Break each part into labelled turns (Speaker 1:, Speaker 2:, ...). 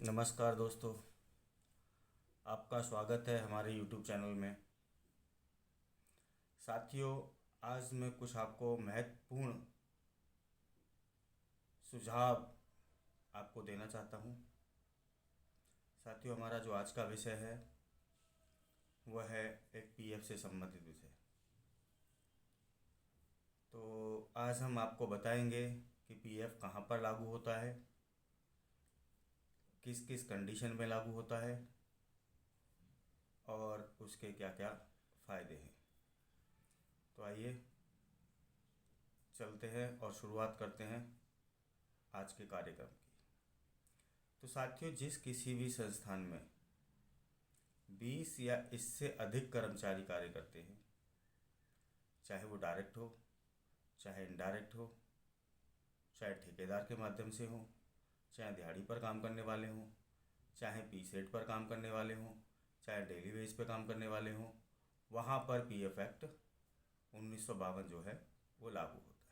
Speaker 1: नमस्कार दोस्तों, आपका स्वागत है हमारे YouTube चैनल में। साथियों, आज मैं कुछ आपको महत्वपूर्ण सुझाव आपको देना चाहता हूँ। साथियों, हमारा जो आज का विषय है वह है एक पीएफ से संबंधित विषय। तो आज हम आपको बताएंगे कि पीएफ कहाँ पर लागू होता है, किस किस कंडीशन में लागू होता है और उसके क्या क्या फ़ायदे हैं। तो आइए चलते हैं और शुरुआत करते हैं आज के कार्यक्रम की। तो साथियों, जिस किसी भी संस्थान में 20 या इससे अधिक कर्मचारी कार्य करते हैं, चाहे वो डायरेक्ट हो, चाहे इनडायरेक्ट हो, चाहे ठेकेदार के माध्यम से हो, चाहे दिहाड़ी पर काम करने वाले हों, चाहे पीस रेट पर काम करने वाले हों, चाहे डेली वेज पर काम करने वाले हों, वहाँ पर पीएफ एक्ट 1952 जो है वो लागू होता है।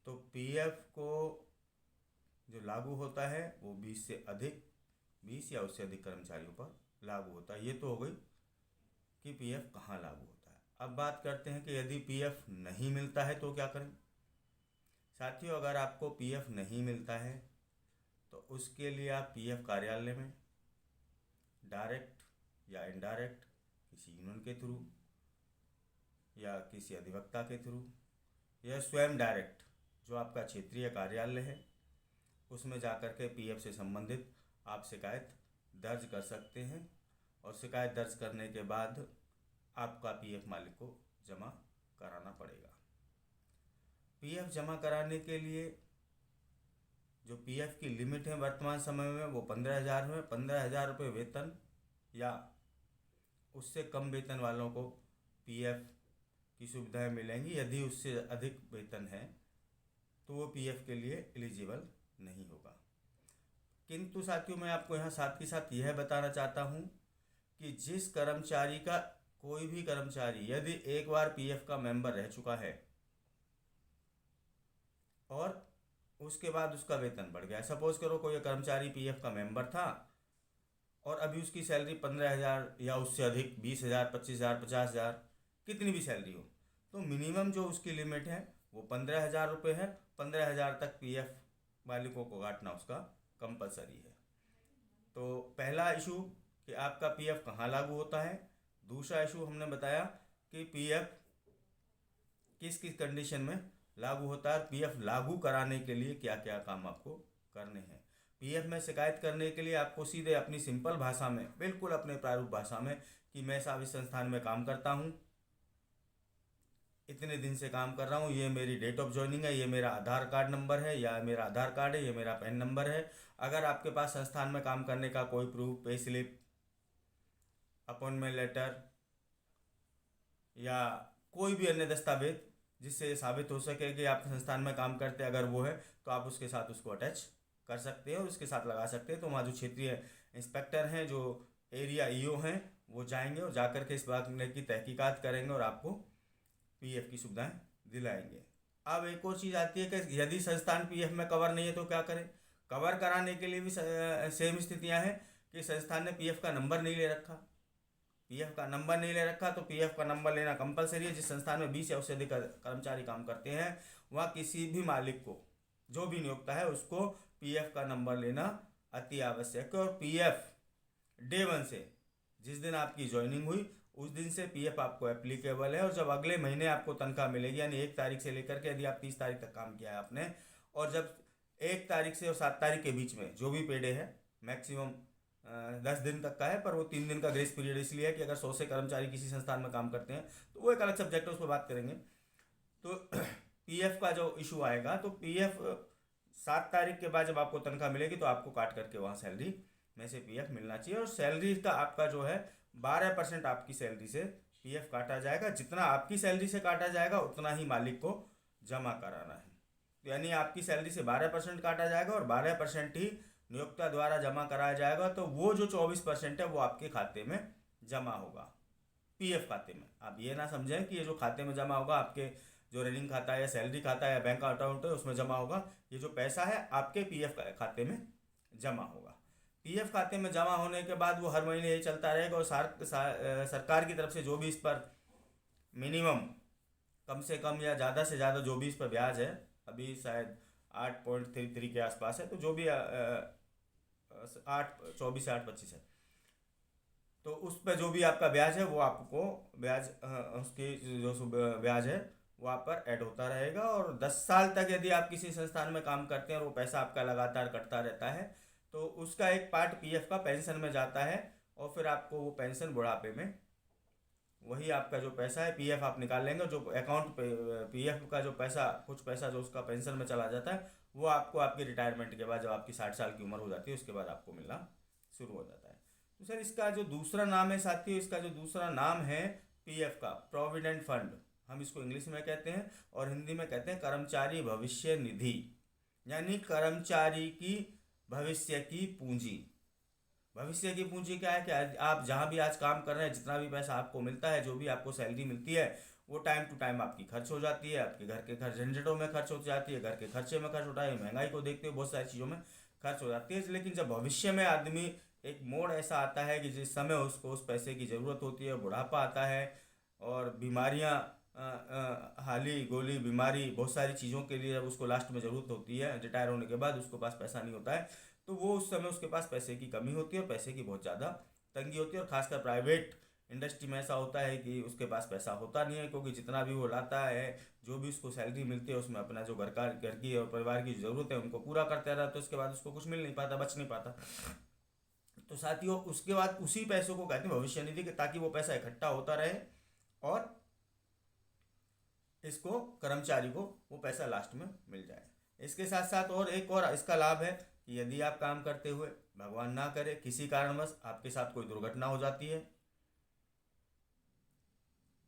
Speaker 1: तो पीएफ को जो लागू होता है वो 20 या उससे अधिक कर्मचारियों पर लागू होता है। ये तो हो गई कि पीएफ कहाँ लागू होता है। अब बात करते हैं कि यदि पीएफ नहीं मिलता है तो क्या करें। साथियों, अगर आपको पीएफ नहीं मिलता है तो उसके लिए आप पीएफ कार्यालय में डायरेक्ट या इनडायरेक्ट किसी यूनियन के थ्रू या किसी अधिवक्ता के थ्रू या स्वयं डायरेक्ट जो आपका क्षेत्रीय कार्यालय है उसमें जाकर के पीएफ से संबंधित आप शिकायत दर्ज कर सकते हैं। और शिकायत दर्ज करने के बाद आपका पीएफ मालिक को जमा कराना पड़ेगा। पीएफ जमा कराने के लिए जो पीएफ की लिमिट है वर्तमान समय में वो 15,000 है। 15,000 रुपये वेतन या उससे कम वेतन वालों को पीएफ की सुविधाएं मिलेंगी। यदि उससे अधिक वेतन है तो वो पीएफ के लिए एलिजिबल नहीं होगा। किंतु साथियों, मैं आपको यहाँ साथ ही साथ यह बताना चाहता हूँ कि जिस कर्मचारी का कोई भी कर्मचारी यदि एक बार पीएफ का मेंबर रह चुका है और उसके बाद उसका वेतन बढ़ गया, सपोज करो कोई कर्मचारी पीएफ का मेंबर था और अभी उसकी सैलरी 15,000 या उससे अधिक 20,000, 25,000, 50,000, कितनी भी सैलरी हो, तो मिनिमम जो उसकी लिमिट है वो 15,000 रुपये है। 15,000 तक पीएफ मालिकों को काटना उसका कंपलसरी है। तो पहला इशू कि आपका पीएफ कहाँ लागू होता है। दूसरा इशू हमने बताया कि पीएफ किस किस कंडीशन में लागू होता है, पीएफ लागू कराने के लिए क्या क्या काम आपको करने हैं। पीएफ में शिकायत करने के लिए आपको सीधे अपनी सिंपल भाषा में, बिल्कुल अपने प्रारूप भाषा में कि मैं साहब इस संस्थान में काम करता हूँ, इतने दिन से काम कर रहा हूँ, ये मेरी डेट ऑफ ज्वाइनिंग है, ये मेरा आधार कार्ड नंबर है या मेरा आधार कार्ड है, ये मेरा पैन नंबर है। अगर आपके पास संस्थान में काम करने का कोई proof, pay slip, appointment letter या कोई भी अन्य दस्तावेज जिससे साबित हो सके कि आप संस्थान में काम करते हैं, अगर वो है तो आप उसके साथ उसको अटैच कर सकते हैं और उसके साथ लगा सकते हैं। तो वहाँ जो क्षेत्रीय इंस्पेक्टर हैं, जो एरिया ईओ हैं, वो जाएंगे और जाकर के इस बात की तहकीकात करेंगे और आपको पीएफ की सुविधाएं दिलाएंगे। अब एक और चीज़ आती है कि यदि संस्थान पीएफ में कवर नहीं है तो क्या करें। कवर कराने के लिए भी सेम स्थितियां हैं कि संस्थान ने पीएफ का नंबर नहीं ले रखा। पीएफ का नंबर नहीं ले रखा तो पीएफ का नंबर लेना कंपलसरी है। जिस संस्थान में 20 या उससे अधिक कर्मचारी काम करते हैं वहाँ किसी भी मालिक को, जो भी नियोक्ता है, उसको पीएफ का नंबर लेना अति आवश्यक है। और पीएफ डे 1 से, जिस दिन आपकी ज्वाइनिंग हुई उस दिन से पीएफ आपको एप्लीकेबल है। और जब अगले महीने आपको तनख्वाह मिलेगी, यानी 1 तारीख से लेकर के, यदि आप 30 तारीख तक काम किया है आपने, और जब 1 तारीख से और 7 तारीख के बीच में जो भी पे डे है, मैक्सिमम 10 दिन तक का है, पर वो 3 दिन का ग्रेस पीरियड इसलिए है कि अगर 100 से कर्मचारी किसी संस्थान में काम करते हैं तो वो एक अलग सब्जेक्ट है, उस पर बात करेंगे। तो पीएफ का जो इशू आएगा, तो पीएफ 7 तारीख के बाद जब आपको तनख्वाह मिलेगी तो आपको काट करके वहाँ सैलरी में से पीएफ मिलना चाहिए। और सैलरी का आपका जो है 12% आपकी सैलरी से पीएफ काटा जाएगा। जितना आपकी सैलरी से काटा जाएगा उतना ही मालिक को जमा कराना है। तो यानी आपकी सैलरी से 12% काटा जाएगा और 12% ही नियोक्ता द्वारा जमा कराया जाएगा। तो वो जो 24% है वो आपके खाते में जमा होगा, पीएफ खाते में। आप ये ना समझें कि ये जो खाते में जमा होगा आपके जो रनिंग खाता है या सैलरी खाता है या बैंक अकाउंट है उसमें जमा होगा। ये जो पैसा है आपके पीएफ खाते में जमा होगा। पीएफ खाते में जमा होने के बाद वो हर महीने यही चलता रहेगा और सरकार की तरफ से जो भी इस पर मिनिमम कम से कम या ज़्यादा से ज़्यादा जो भी इस पर ब्याज है, अभी शायद 8.33 के आसपास है, तो जो भी 8.24 से 8.25 है, तो उस पर जो भी आपका ब्याज है वो आपको ब्याज उसकी जो ब्याज है वो आप पर ऐड होता रहेगा। और 10 साल तक यदि आप किसी संस्थान में काम करते हैं और वो पैसा आपका लगातार कटता रहता है तो उसका एक पार्ट पीएफ का पेंशन में जाता है और फिर आपको वो पेंशन बुढ़ापे में वही आपका जो पैसा है पीएफ आप निकाल लेंगे। जो अकाउंट पे पीएफ का जो पैसा कुछ पैसा जो उसका पेंशन में चला जाता है वो आपको आपके रिटायरमेंट के बाद जब आपकी 60 साल की उम्र हो जाती है उसके बाद आपको मिलना शुरू हो जाता है। तो सर इसका जो दूसरा नाम है साथियों, इसका जो दूसरा नाम है पीएफ का, प्रोविडेंट फंड हम इसको इंग्लिश में कहते हैं और हिंदी में कहते हैं कर्मचारी भविष्य निधि, यानी कर्मचारी की भविष्य की पूंजी। भविष्य की पूंजी क्या है कि आप जहाँ भी आज काम कर रहे हैं जितना भी पैसा आपको मिलता है, जो भी आपको सैलरी मिलती है वो टाइम टू टाइम आपकी खर्च हो जाती है, आपके घर के खर्च झंझटों में खर्च हो जाती है, घर के खर्चे में खर्च होता है, महंगाई को देखते हुए बहुत सारी चीज़ों में खर्च हो जाती है। लेकिन जब भविष्य में आदमी एक मोड़ ऐसा आता है कि जिस समय उसको उस पैसे की ज़रूरत होती है, बुढ़ापा आता है और बीमारियाँ हाली गोली बीमारी बहुत सारी चीज़ों के लिए जब उसको लास्ट में ज़रूरत होती है, रिटायर होने के बाद उसके पास पैसा नहीं होता है, तो वो उस समय उसके पास पैसे की कमी होती है और पैसे की बहुत ज़्यादा तंगी होती है। और ख़ासकर प्राइवेट इंडस्ट्री में ऐसा होता है कि उसके पास पैसा होता नहीं है, क्योंकि जितना भी वो लाता है, जो भी उसको सैलरी मिलती है उसमें अपना जो घर की और परिवार की ज़रूरत है उनको पूरा करते रहता है, तो उसके बाद उसको कुछ मिल नहीं पाता, बच नहीं पाता। तो साथियों उसके बाद उसी पैसों को कहते हैं भविष्य निधि, ताकि वो पैसा इकट्ठा होता रहे और इसको कर्मचारी को वो पैसा लास्ट में मिल जाए। इसके साथ साथ और एक और इसका लाभ है कि यदि आप काम करते हुए भगवान ना करे किसी कारणवश आपके साथ कोई दुर्घटना हो जाती है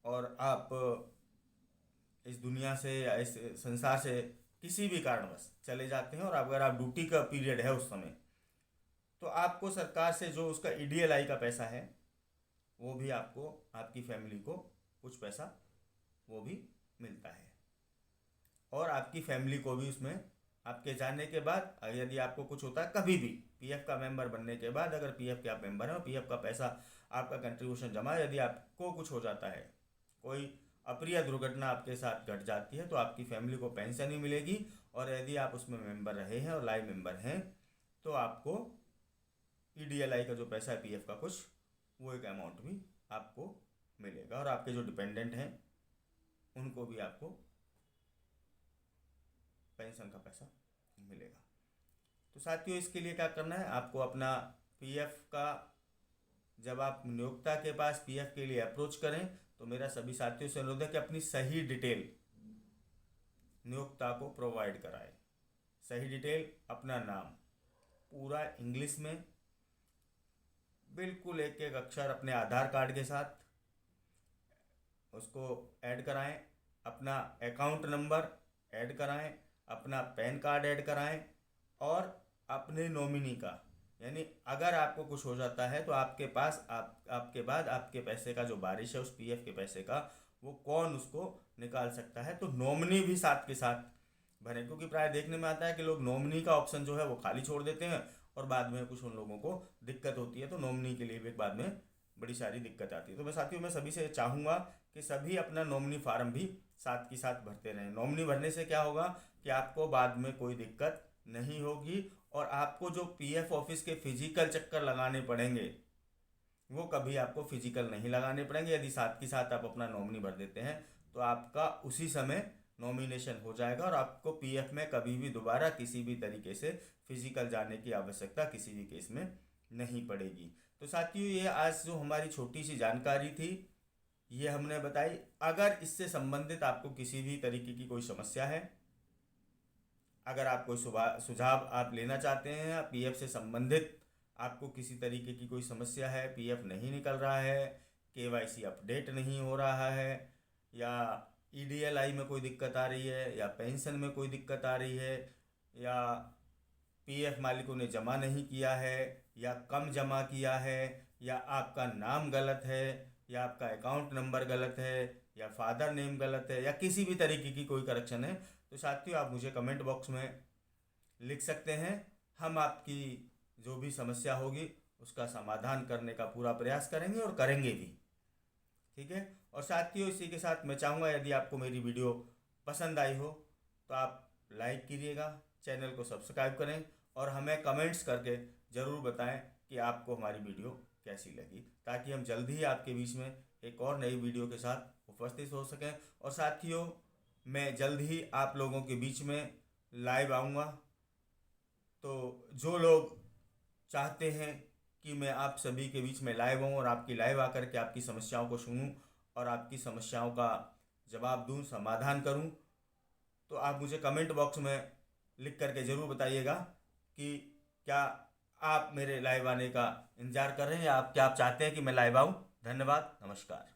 Speaker 1: और आप इस दुनिया से या इस संसार से किसी भी कारणवश चले जाते हैं और अगर आप ड्यूटी का पीरियड है उस समय, तो आपको सरकार से जो उसका ईडीएलआई का पैसा है वो भी आपको आपकी फैमिली को कुछ पैसा वो भी मिलता है। और आपकी फैमिली को भी उसमें आपके जाने के बाद यदि आपको कुछ होता है कभी भी पीएफ का मेंबर बनने के बाद, अगर पीएफ के आप मेंबर हैं और पीएफ का पैसा आपका कंट्रीब्यूशन जमा है, यदि आपको कुछ हो जाता है, कोई अप्रिय दुर्घटना आपके साथ घट जाती है, तो आपकी फैमिली को पेंशन ही मिलेगी। और यदि आप उसमें मेंबर रहे हैं और लाइव मेंबर हैं तो आपको ईडीएलआई का जो पैसा है पीएफ का कुछ वो एक अमाउंट भी आपको मिलेगा। और आपके जो डिपेंडेंट हैं उनको भी आपको पेंशन का पैसा मिलेगा। तो साथियों इसके लिए क्या करना है, आपको अपना पीएफ का जब आप नियोक्ता के पास पीएफ के लिए अप्रोच करें तो मेरा सभी साथियों से अनुरोध है कि अपनी सही डिटेल नियोक्ता को प्रोवाइड कराएं। सही डिटेल, अपना नाम पूरा इंग्लिश में, बिल्कुल एक एक अक्षर अपने आधार कार्ड के साथ उसको ऐड कराएं, अपना अकाउंट नंबर ऐड कराएं, अपना पैन कार्ड ऐड कराएं और अपने नॉमिनी का, यानी अगर आपको कुछ हो जाता है तो आपके पास आपके बाद आपके पैसे का जो बारिश है उस पीएफ के पैसे का वो कौन उसको निकाल सकता है, तो नॉमिनी भी साथ के साथ भरें। क्योंकि प्राय देखने में आता है कि लोग नॉमिनी का ऑप्शन जो है वो खाली छोड़ देते हैं और बाद में कुछ उन लोगों को दिक्कत होती है, तो नॉमिनी के लिए भी बाद में बड़ी सारी दिक्कत आती है। तो मैं साथियों मैं सभी से चाहूँगा कि सभी अपना नॉमिनी फार्म भी साथ के साथ भरते रहें। नॉमिनी भरने से क्या होगा कि आपको बाद में कोई दिक्कत नहीं होगी और आपको जो पीएफ ऑफिस के फिजिकल चक्कर लगाने पड़ेंगे वो कभी आपको फिजिकल नहीं लगाने पड़ेंगे। यदि साथ के साथ आप अपना नॉमिनी भर देते हैं तो आपका उसी समय नॉमिनेशन हो जाएगा और आपको पीएफ में कभी भी दोबारा किसी भी तरीके से फिजिकल जाने की आवश्यकता किसी भी केस में नहीं पड़ेगी। तो साथियों ये आज जो हमारी छोटी सी जानकारी थी ये हमने बताई। अगर इससे संबंधित आपको किसी भी तरीके की कोई समस्या है, अगर आप कोई सुझाव आप लेना चाहते हैं, पीएफ से संबंधित आपको किसी तरीके की कोई समस्या है, पीएफ नहीं निकल रहा है, केवाईसी अपडेट नहीं हो रहा है, या ईडीएलआई में कोई दिक्कत आ रही है, या पेंशन में कोई दिक्कत आ रही है, या पीएफ मालिकों ने जमा नहीं किया है या कम जमा किया है, या आपका नाम गलत है, या आपका अकाउंट नंबर गलत है, या फादर नेम गलत है, या किसी भी तरीके की कोई करेक्शन है, तो साथियों आप मुझे कमेंट बॉक्स में लिख सकते हैं। हम आपकी जो भी समस्या होगी उसका समाधान करने का पूरा प्रयास करेंगे और करेंगे भी। ठीक है। और साथियों, इसी के साथ मैं चाहूँगा यदि आपको मेरी वीडियो पसंद आई हो तो आप लाइक कीजिएगा, चैनल को सब्सक्राइब करें और हमें कमेंट्स करके ज़रूर बताएं कि आपको हमारी वीडियो कैसी लगी, ताकि हम जल्दी ही आपके बीच में एक और नई वीडियो के साथ उपस्थित हो सकें। और साथियों, मैं जल्द ही आप लोगों के बीच में लाइव आऊँगा, तो जो लोग चाहते हैं कि मैं आप सभी के बीच में लाइव आऊँ और आपकी लाइव आकर के आपकी समस्याओं को सुनूं और आपकी समस्याओं का जवाब दूं, समाधान करूं, तो आप मुझे कमेंट बॉक्स में लिख करके ज़रूर बताइएगा कि क्या आप मेरे लाइव आने का इंतज़ार कर रहे हैं या आप चाहते हैं कि मैं लाइव आऊँ। धन्यवाद, नमस्कार।